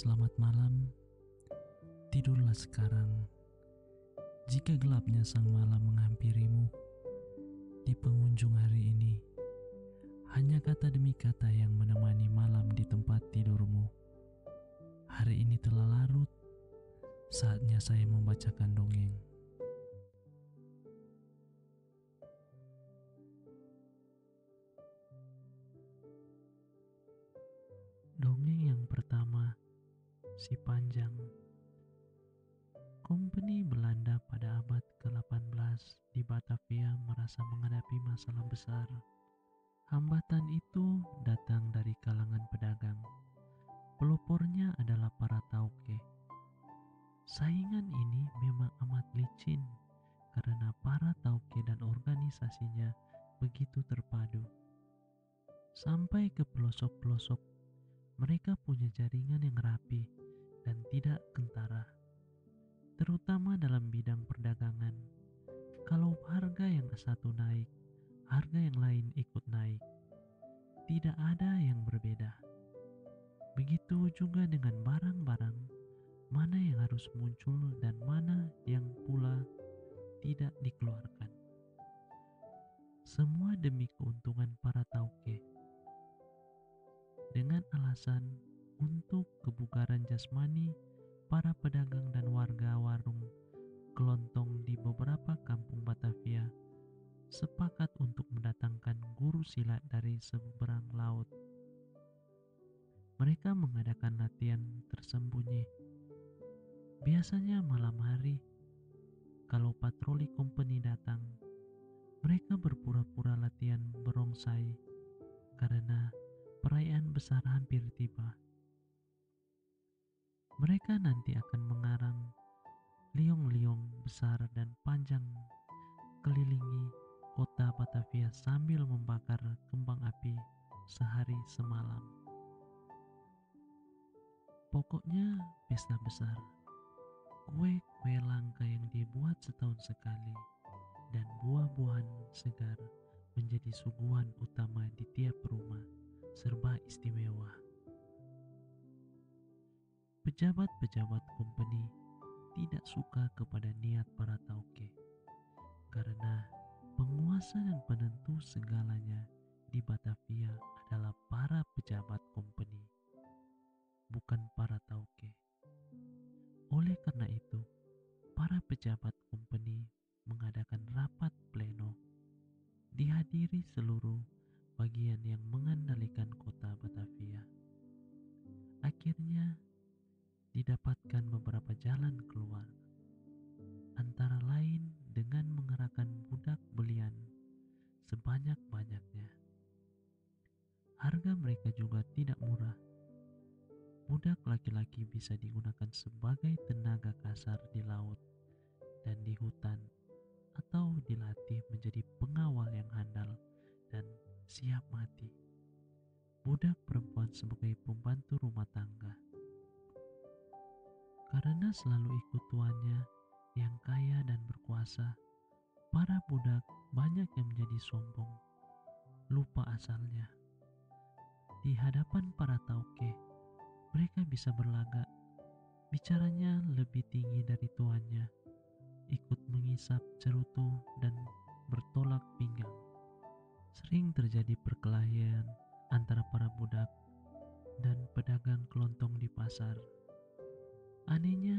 Selamat malam, tidurlah sekarang. Jika gelapnya sang malam menghampirimu di penghujung hari ini, hanya kata demi kata yang menemani malam di tempat tidurmu. Hari ini telah larut, saatnya saya membacakan dongeng. Dongeng yang pertama, Si Panjang. Kompeni Belanda pada abad ke-18 di Batavia merasa menghadapi masalah besar. Hambatan itu datang dari kalangan pedagang. Pelopornya adalah para tauke. Saingan ini memang amat licin karena para tauke dan organisasinya begitu terpadu. Sampai ke pelosok-pelosok, mereka punya jaringan yang rapi dan tidak kentara. Terutama dalam bidang perdagangan. Kalau harga yang satu naik, harga yang lain ikut naik. Tidak ada yang berbeda. Begitu juga dengan barang-barang, mana yang harus muncul dan mana yang pula tidak dikeluarkan. Semua demi keuntungan para tauke. Dengan alasan untuk kebugaran jasmani, para pedagang dan warga warung kelontong di beberapa kampung Batavia sepakat untuk mendatangkan guru silat dari seberang laut. Mereka mengadakan latihan tersembunyi. Biasanya malam hari, kalau patroli kompeni datang, mereka berpura-pura latihan barongsai karena perayaan besar hampir tiba. Mereka nanti akan mengarang liong-liong besar dan panjang kelilingi kota Batavia sambil membakar kembang api sehari semalam. Pokoknya pesta besar. Kue-kue langka yang dibuat setahun sekali dan buah-buahan segar menjadi suguhan utama di tiap rumah, serba istimewa. Pejabat-pejabat kompeni tidak suka kepada niat para tauke, karena penguasa dan penentu segalanya di Batavia adalah para pejabat kompeni, bukan para tauke. Oleh karena itu, para pejabat kompeni mengadakan rapat pleno, dihadiri seluruh bagian yang mengendalikan kota Batavia. Akhirnya, didapatkan beberapa jalan keluar, antara lain dengan mengerahkan budak belian sebanyak-banyaknya. Harga mereka juga tidak murah. Budak laki-laki bisa digunakan sebagai tenaga kasar di laut dan di hutan, atau dilatih menjadi pengawal yang handal dan siap mati. Budak perempuan sebagai pembantu rumah tangga. Karena selalu ikut tuannya yang kaya dan berkuasa, para budak banyak yang menjadi sombong, lupa asalnya. Di hadapan para tauke, mereka bisa berlagak, bicaranya lebih tinggi dari tuannya, ikut mengisap cerutu dan bertolak pinggang. Sering terjadi perkelahian antara para budak dan pedagang kelontong di pasar. Anehnya,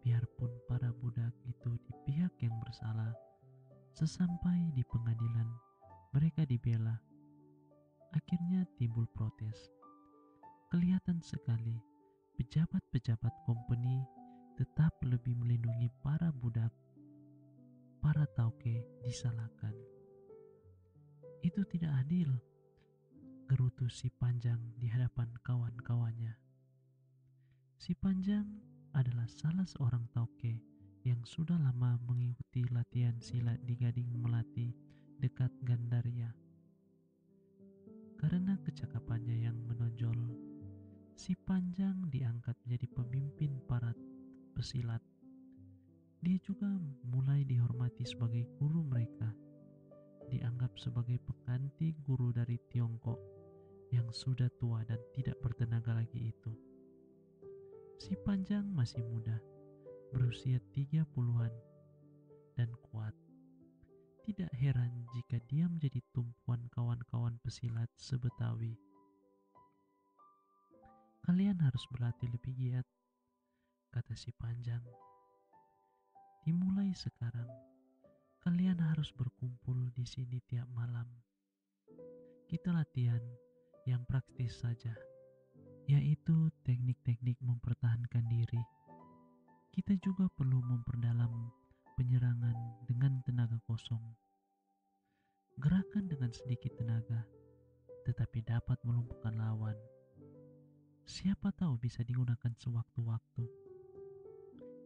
biarpun para budak itu di pihak yang bersalah, sesampai di pengadilan mereka dibela. Akhirnya timbul protes. Kelihatan sekali pejabat-pejabat kompeni tetap lebih melindungi para budak. Para tauke disalahkan. Itu tidak adil, gerutu Si Panjang di hadapan kawan-kawannya. Si Panjang adalah salah seorang tauke yang sudah lama mengikuti latihan silat di Gading Melati dekat Gandaria. Karena kecakapannya yang menonjol, Si Panjang diangkat menjadi pemimpin para pesilat. Dia juga mulai dihormati sebagai guru mereka, dianggap sebagai pengganti guru dari Tiongkok yang sudah tua dan tidak bertenaga lagi itu. Si Panjang masih muda, berusia 30-an dan kuat. Tidak heran jika dia menjadi tumpuan kawan-kawan pesilat se-Betawi. Kalian harus berlatih lebih giat, kata si Panjang. Dimulai sekarang, kalian harus berkumpul di sini tiap malam. Kita latihan yang praktis saja, yaitu teknik-teknik mempertahankan diri. Kita juga perlu memperdalam penyerangan dengan tenaga kosong. Gerakan dengan sedikit tenaga, tetapi dapat melumpuhkan lawan. Siapa tahu bisa digunakan sewaktu-waktu.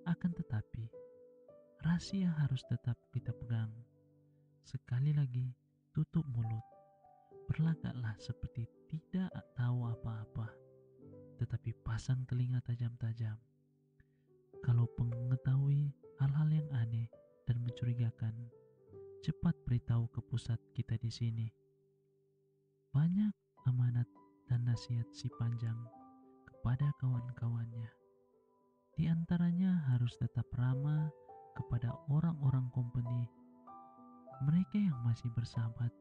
Akan tetapi, rahasia harus tetap kita pegang. Sekali lagi, tutup mulut. Berlagaklah seperti tidak tahu apa-apa, tetapi pasang telinga tajam-tajam. Kalau mengetahui hal-hal yang aneh dan mencurigakan, cepat beritahu ke pusat kita di sini. Banyak amanat dan nasihat si Panjang kepada kawan-kawannya. Di antaranya harus tetap ramah kepada orang-orang kompeni. Mereka yang masih bersahabat,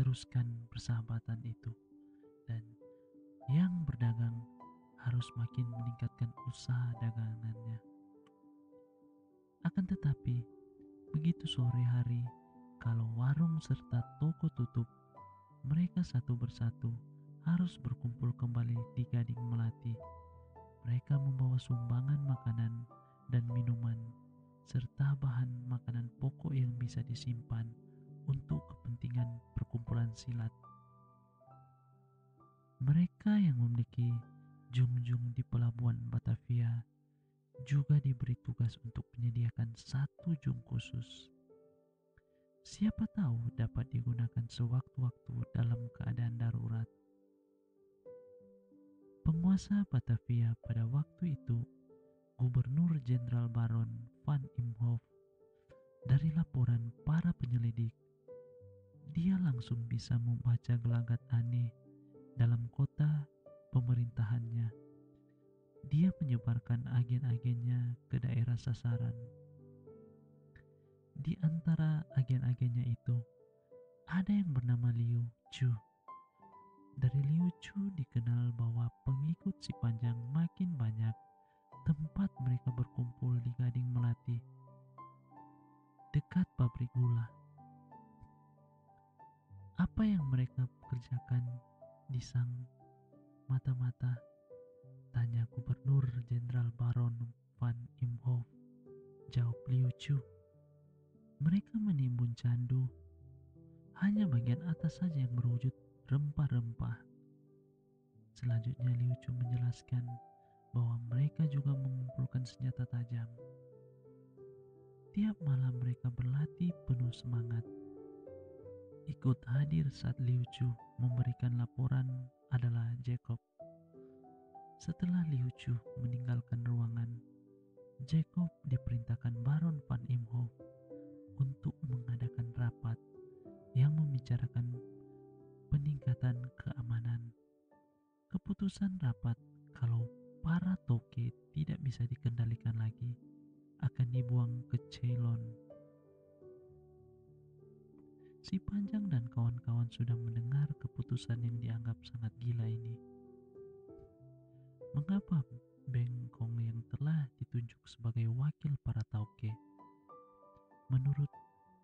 teruskan persahabatan itu. Dan yang berdagang harus makin meningkatkan usaha dagangannya. Akan tetapi, begitu sore hari, kalau warung serta toko tutup, mereka satu persatu harus berkumpul kembali di Gading Melati. Mereka membawa sumbangan makanan dan minuman, serta bahan makanan pokok yang bisa disimpan untuk kepentingan perkumpulan silat. Mereka yang memiliki junjung di pelabuhan Batavia juga diberi tugas untuk menyediakan satu jung khusus. Siapa tahu dapat digunakan sewaktu-waktu dalam keadaan darurat. Penguasa Batavia pada waktu itu, Gubernur Jenderal Baron van Imhoff. Dari laporan para penyelidik, dia langsung bisa membaca gelagat aneh dalam kota pemerintahannya. Dia menyebarkan agen-agennya ke daerah sasaran. Di antara agen-agennya itu, ada yang bernama Liu Chu. Dari Liu Chu dikenal bahwa pengikut si Panjang makin banyak. Tempat mereka berkumpul di Gading Melati, dekat pabrik gula. Apa yang mereka kerjakan di sang mata-mata? Tanya Gubernur Jenderal Baron van Imhoff. Jawab Liu Chu. Mereka menimbun candu. Hanya bagian atas saja yang berwujud rempah-rempah. Selanjutnya Liu Chu menjelaskan bahwa mereka juga mengumpulkan senjata tajam. Tiap malam mereka berlatih penuh semangat. Ikut hadir saat Liu Chu memberikan laporan adalah Jacob. Setelah Liu Chu meninggalkan ruangan, Jacob diperintahkan Baron van Imhoff untuk mengadakan rapat yang membicarakan peningkatan keamanan. Keputusan rapat kalau para toke tidak bisa dikendalikan lagi akan dibuang ke Ceylon. Si Panjang dan kawan-kawan sudah mendengar keputusan yang dianggap sangat gila ini. Mengapa Bengkong yang telah ditunjuk sebagai wakil para toke menurut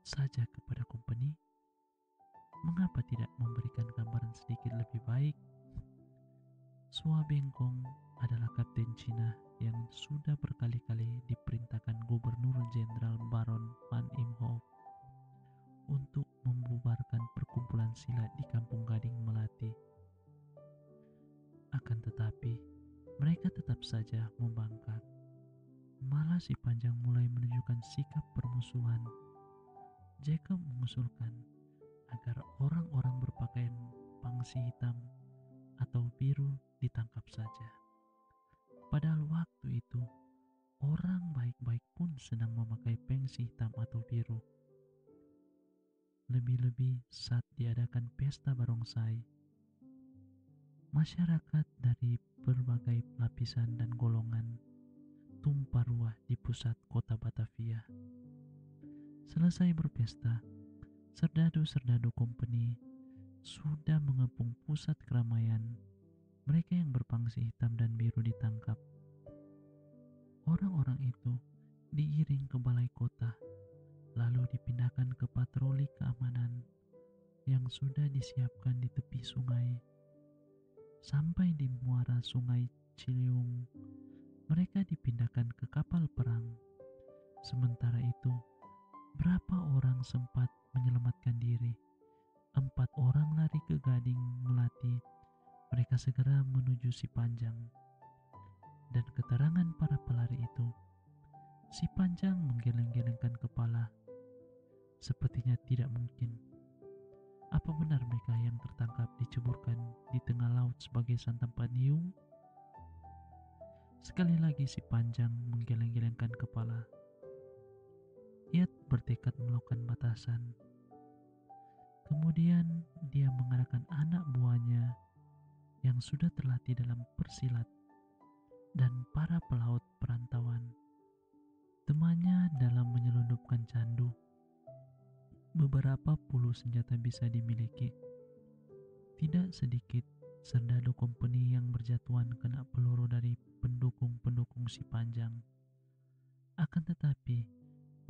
saja kepada company? Mengapa tidak memberikan gambaran sedikit lebih baik? Sua Bengkong adalah kapten Cina yang sudah berkali-kali diperintahkan Gubernur Jenderal Baron van Imhoff untuk membubarkan perkumpulan silat di Kampung Gading Melati. Akan tetapi, mereka tetap saja membangkang. Malah si Panjang mulai menunjukkan sikap permusuhan. Jacob mengusulkan agar orang-orang berpakaian pangsi hitam atau biru ditangkap saja. Padahal waktu itu, orang baik-baik pun sedang memakai pengsi hitam atau biru. Lebih-lebih saat diadakan pesta barongsai. Masyarakat dari berbagai lapisan dan golongan tumpah ruah di pusat kota Batavia. Selesai berpesta, serdadu-serdadu company sudah mengepung pusat keramaian. Mereka yang berpangsi hitam dan biru ditangkap. Orang-orang itu digiring ke balai kota, lalu dipindahkan ke patroli keamanan yang sudah disiapkan di tepi sungai. Sampai di muara sungai Ciliwung, mereka dipindahkan ke kapal perang. Sementara itu, berapa orang sempat menyelamatkan diri? 4 orang lari ke Gading Melati. Mereka segera menuju Sipanjang. Dan keterangan para pelari itu, Sipanjang menggeleng-gelengkan kepala. Sepertinya tidak mungkin. Apa benar mereka yang tertangkap diceburkan di tengah laut sebagai santapan hiung? Sekali lagi Sipanjang menggeleng-gelengkan kepala. Ia bertekad melakukan batasan. Kemudian dia mengarahkan anak buahnya yang sudah terlatih dalam persilat dan para pelaut perantauan. Temannya dalam menyelundupkan candu. Beberapa puluh senjata bisa dimiliki. Tidak sedikit serdadu company yang berjatuhan kena peluru dari pendukung-pendukung Sipanjang. Akan tetapi,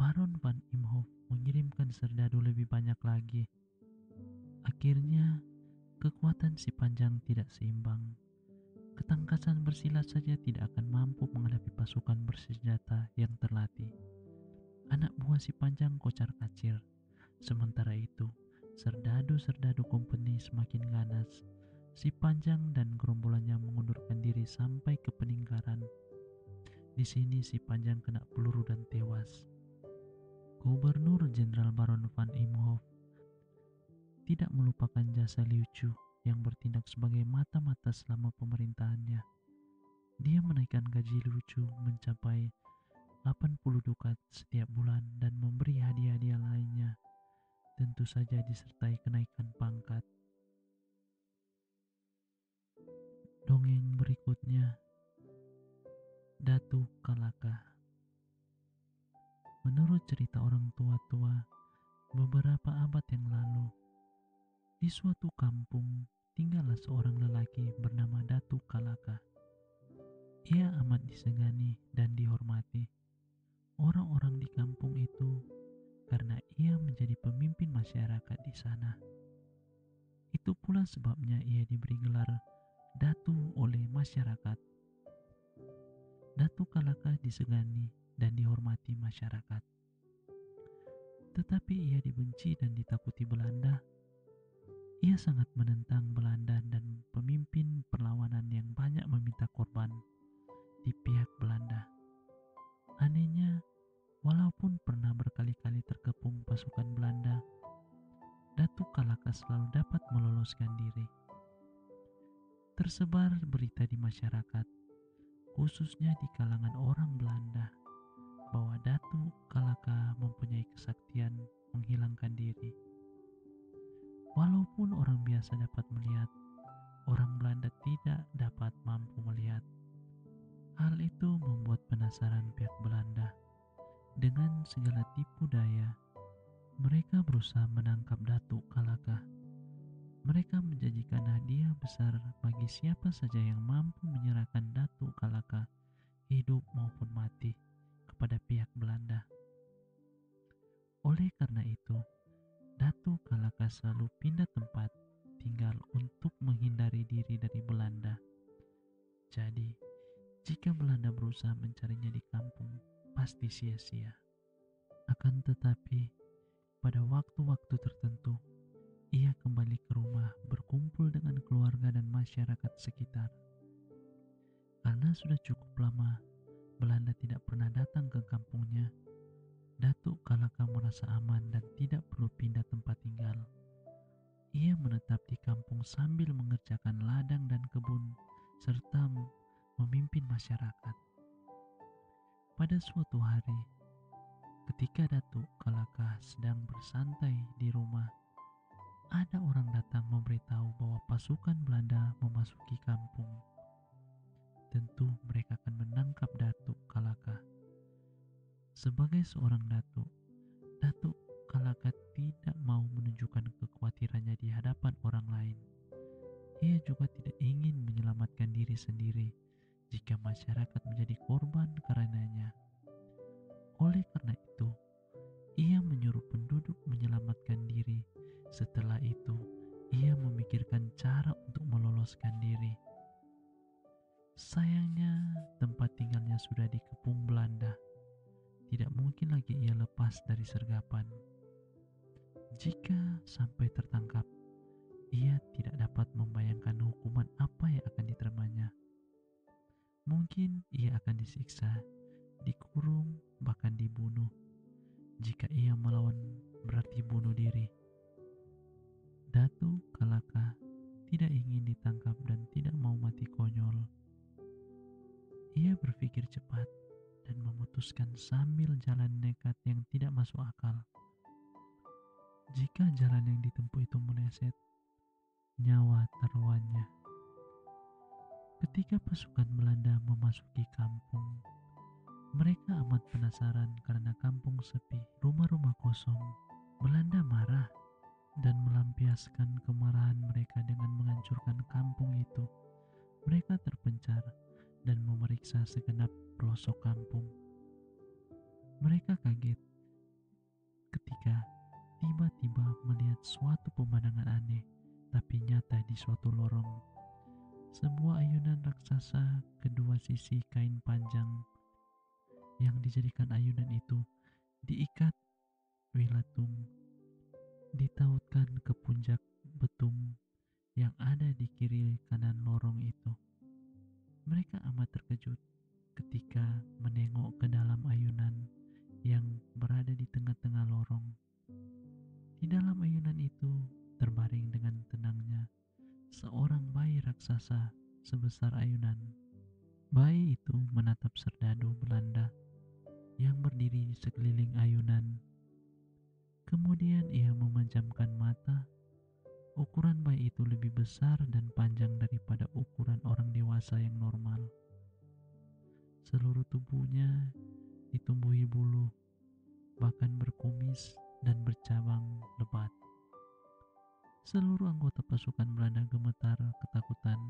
Baron van Imhoff mengirimkan serdadu lebih banyak lagi. Akhirnya, kekuatan Sipanjang tidak seimbang. Ketangkasan bersilat saja tidak akan mampu menghadapi pasukan bersenjata yang terlatih. Anak buah Sipanjang kocar-kacir. Sementara itu, serdadu-serdadu company semakin ganas. Sipanjang dan gerombolannya mengundurkan diri sampai ke peninggalan. Di sini Sipanjang kena peluru dan tewas. Gubernur Jenderal Baron van Imhoff tidak melupakan jasa Liu Chu yang bertindak sebagai mata-mata selama pemerintahannya. Dia menaikkan gaji Liu Chu mencapai 80 dukat setiap bulan dan memberi hadiah-hadiah lainnya. Tentu saja disertai kenaikan pangkat. Dongeng berikutnya, Datu Kalaka. Menurut cerita orang tua-tua, beberapa abad yang lalu, di suatu kampung tinggallah seorang lelaki bernama Datu Kalaka. Ia amat disegani dan dihormati orang-orang di kampung itu karena ia menjadi pemimpin masyarakat di sana. Itu pula sebabnya ia diberi gelar Datu oleh masyarakat. Datu Kalaka disegani dan dihormati masyarakat. Tetapi ia dibenci dan ditakuti Belanda. Ia sangat menentang Belanda dan pemimpin perlawanan yang banyak meminta korban di pihak Belanda. Anehnya, walaupun pernah berkali-kali terkepung pasukan Belanda, Datu Kalaka selalu dapat meloloskan diri. Tersebar berita di masyarakat, khususnya di kalangan orang Belanda, bahwa Datu Kalaka mempunyai kesaktian menghilangkan diri. Walaupun orang biasa dapat melihat, orang Belanda tidak dapat mampu melihat. Hal itu membuat penasaran pihak Belanda. Dengan segala tipu daya, mereka berusaha menangkap Datu Kalaka. Mereka menjanjikan hadiah besar bagi siapa saja yang mampu menyerahkan Datu Kalaka, hidup maupun mati, kepada pihak Belanda. Oleh karena itu, Datu Kalaka selalu pindah tempat tinggal untuk menghindari diri dari Belanda. Jadi, jika Belanda berusaha mencarinya di kampung, pasti sia-sia. Akan tetapi, pada waktu-waktu tertentu, ia kembali ke rumah berkumpul dengan keluarga dan masyarakat sekitar. Karena sudah cukup lama Belanda tidak pernah datang ke kampungnya, Datu Kalaka merasa aman dan tidak perlu pindah tempat tinggal. Ia menetap di kampung sambil mengerjakan ladang dan kebun, serta memimpin masyarakat. Pada suatu hari, ketika Datu Kalaka sedang bersantai di rumah, ada orang datang memberitahu bahwa pasukan Belanda memasuki kampung. Tentu mereka akan menangkap Datuk Kalaka. Sebagai seorang datuk, Datuk Kalaka tidak mau menunjukkan kekhawatirannya di hadapan orang lain. Ia juga tidak ingin menyelamatkan diri sendiri jika masyarakat menjadi korban karenanya. Oleh karena itu, ia menyuruh penduduk menyelamatkan diri. Setelah itu, ia memikirkan cara untuk meloloskan diri. Sayangnya, tempat tinggalnya sudah dikepung Belanda. Tidak mungkin lagi ia lepas dari sergapan. Jika sampai tertangkap, ia tidak dapat membayangkan hukuman apa yang akan diterimanya. Mungkin ia akan disiksa, dikurung, bahkan dibunuh. Jika ia melawan berarti bunuh diri. Datuk Kalaka tidak ingin ditangkap dan tidak mau mati konyol. Ia berpikir cepat dan memutuskan sambil jalan nekat yang tidak masuk akal. Jika jalan yang ditempuh itu meleset, nyawa taruhannya. Ketika pasukan Belanda memasuki kampung, mereka amat penasaran karena kampung sepi, rumah-rumah kosong. Belanda marah dan melampiaskan kemarahan mereka dengan menghancurkan kampung itu. Mereka terpencar dan memeriksa segenap pelosok kampung. Mereka kaget ketika tiba-tiba melihat suatu pemandangan aneh, tapi nyata di suatu lorong. Sebuah ayunan raksasa kedua sisi kain panjang yang dijadikan ayunan itu diikat wilatung, ditautkan ke puncak betung yang ada di kiri kanan lorong itu. Mereka amat terkejut ketika menengok ke dalam ayunan yang berada di tengah-tengah lorong. Di dalam ayunan itu terbaring dengan tenangnya seorang bayi raksasa sebesar ayunan. Bayi itu menatap serdadu Belanda yang berdiri di sekeliling ayunan. Kemudian ia memejamkan mata. Ukuran bayi itu lebih besar dan panjang daripada ukuran orang dewasa yang normal. Seluruh tubuhnya ditumbuhi bulu, bahkan berkumis dan bercabang lebat. Seluruh anggota pasukan Belanda gemetar ketakutan.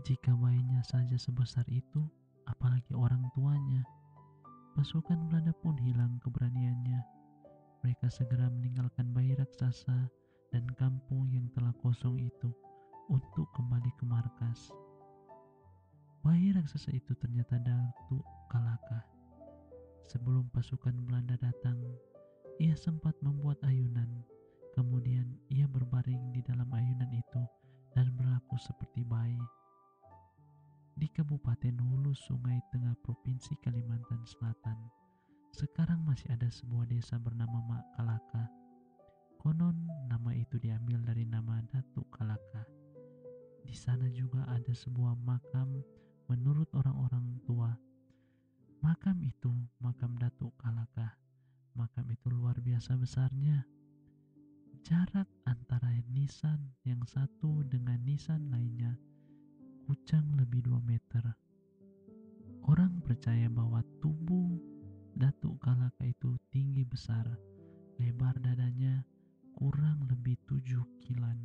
Jika bayinya saja sebesar itu, apalagi orang tuanya. Pasukan Belanda pun hilang keberaniannya. Mereka segera meninggalkan bayi raksasa dan kampung yang telah kosong itu untuk kembali ke markas. Bayi raksasa itu ternyata Datuk Kalaka. Sebelum pasukan Belanda datang, ia sempat membuat ayunan. Kemudian ia berbaring di dalam ayunan itu dan berlaku seperti bayi. Di Kabupaten Hulu Sungai Tengah Provinsi Kalimantan Selatan, sekarang masih ada sebuah desa bernama Mak Kalaka. Konon nama itu diambil dari nama Datuk Kalaka. Di sana juga ada sebuah makam menurut orang-orang tua. Makam itu makam Datuk Kalaka. Makam itu luar biasa besarnya. Jarak antara nisan yang satu dengan nisan lainnya kucang lebih 2 meter. Orang percaya bahwa tubuh Datuk Kalaka itu tinggi besar. Lebar dadanya kurang lebih 7 kilan.